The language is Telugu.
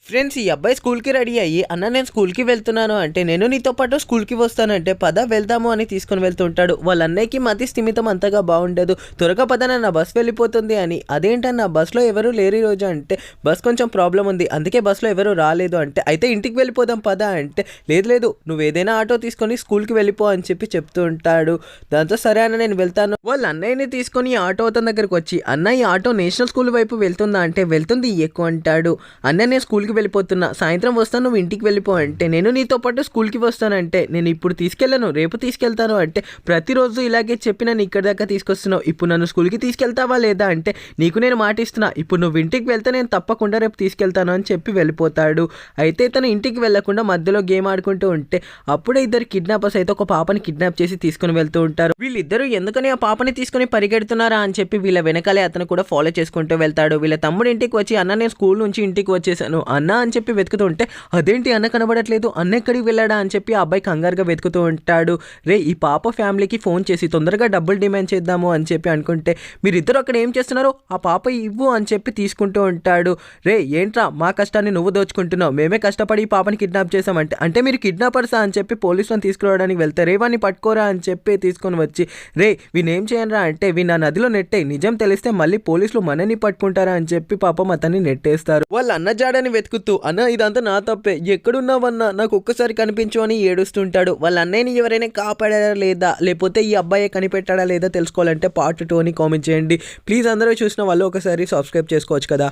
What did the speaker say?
ఫ్రెండ్స్, ఈ అబ్బాయి స్కూల్కి రెడీ అయ్యి అన్న నేను స్కూల్కి వెళ్తున్నాను అంటే నేను నీతో పాటు స్కూల్కి వస్తానంటే పద వెళ్దాము అని తీసుకొని వెళ్తుంటాడు. వాళ్ళ అన్నయ్యకి మతి స్థిమితం అంతగా బాగుండదు. త్వరగా పద నా బస్ వెళ్ళిపోతుంది అని. అదేంటన్న బస్సులో ఎవరు లేరు ఈరోజు అంటే బస్ కొంచెం ప్రాబ్లం ఉంది, అందుకే బస్సులో ఎవరు రాలేదు అంటే అయితే ఇంటికి వెళ్ళిపోదాం పద అంటే లేదు లేదు నువ్వు ఏదైనా ఆటో తీసుకొని స్కూల్కి వెళ్ళిపో అని చెప్పి చెప్తూ ఉంటాడు. దాంతో సరే అన్న నేను వెళ్తాను. వాళ్ళ అన్నయ్యని తీసుకొని ఆటో అతని దగ్గరకు వచ్చి అన్న ఈ ఆటో నేషనల్ స్కూల్ వైపు వెళ్తుందా అంటే వెళ్తుంది ఎక్కువ అంటాడు. అన్న నేను స్కూల్కి వెళ్ళిపోతున్నా, సాయంత్రం వస్తాను నువ్వు ఇంటికి వెళ్ళిపో అంటే నేను నీతో పాటు స్కూల్కి వస్తానంటే నేను ఇప్పుడు తీసుకెళ్ళను రేపు తీసుకెళ్తాను అంటే ప్రతిరోజు ఇలాగే చెప్పి నన్ను ఇక్కడి దాకా తీసుకొస్తున్నావు, ఇప్పుడు నన్ను స్కూల్కి తీసుకెళ్తావా లేదా అంటే నీకు నేను మాట ఇస్తున్నా, ఇప్పుడు నువ్వు ఇంటికి వెళ్తే నేను తప్పకుండా రేపు తీసుకెళ్తాను అని చెప్పి వెళ్ళిపోతాడు. అయితే తను ఇంటికి వెళ్లకుండా మధ్యలో గేమ్ ఆడుకుంటూ ఉంటే అప్పుడే ఇద్దరు కిడ్నాపర్స్ అయితే ఒక పాపని కిడ్నాప్ చేసి తీసుకుని వెళ్తూ ఉంటారు. వీళ్ళిద్దరూ ఎందుకని ఆ పాపని తీసుకుని పరిగెడుతున్నారా అని చెప్పి వీళ్ళ వెనకాలే అతను కూడా ఫాలో చేసుకుంటూ వెళ్తాడు. వీళ్ళ తమ్ముడు ఇంటికి వచ్చి అన్న నేను స్కూల్ నుంచి ఇంటికి వచ్చేసాను అన్న అని చెప్పి వెతుకుతూ ఉంటే అదేంటి అన్న కనబడట్లేదు, అన్న ఎక్కడికి వెళ్ళాడా అని చెప్పి ఆ అబ్బాయి కంగారుగా వెతుకుతూ ఉంటాడు. రే ఈ పాప ఫ్యామిలీకి ఫోన్ చేసి తొందరగా డబ్బులు డిమాండ్ చేద్దాము అని చెప్పి అనుకుంటే మీరిద్దరు అక్కడ ఏం చేస్తున్నారు, ఆ పాప ఇవ్వు అని చెప్పి తీసుకుంటూ ఉంటాడు. రే ఏంట్రా మా కష్టాన్ని నువ్వు దోచుకుంటున్నావు, మేమే కష్టపడి ఈ పాపని కిడ్నాప్ చేసామంటే అంటే మీరు కిడ్నాపర్సా అని చెప్పి పోలీసులను తీసుకురావడానికి వెళ్తారు. రే వాడిని పట్టుకోరా అని చెప్పి తీసుకొని వచ్చి రే వీనేం చేయనరా అంటే వీ నా నదిలో నెట్టే, నిజం తెలిస్తే మళ్ళీ పోలీసులు మనని పట్టుకుంటారా అని చెప్పి పాపం అతన్ని నెట్టేస్తారు. వాళ్ళ అన్న జాడని వెతుకుతూ అన్న ఇదంతా నా తప్పే, ఎక్కడున్నావన్నా నాకు ఒక్కసారి కనిపించు అని ఏడుస్తుంటాడు. వాళ్ళ అన్నయ్యని ఎవరైనా కాపాడారా లేదా లేకపోతే ఈ అబ్బాయి కనిపెట్టాడా లేదా తెలుసుకోవాలంటే పార్ట్ 2 అని కామెంట్ చేయండి ప్లీజ్. అందరూ చూసిన వాళ్ళు ఒకసారి సబ్స్క్రైబ్ చేసుకోవచ్చు కదా.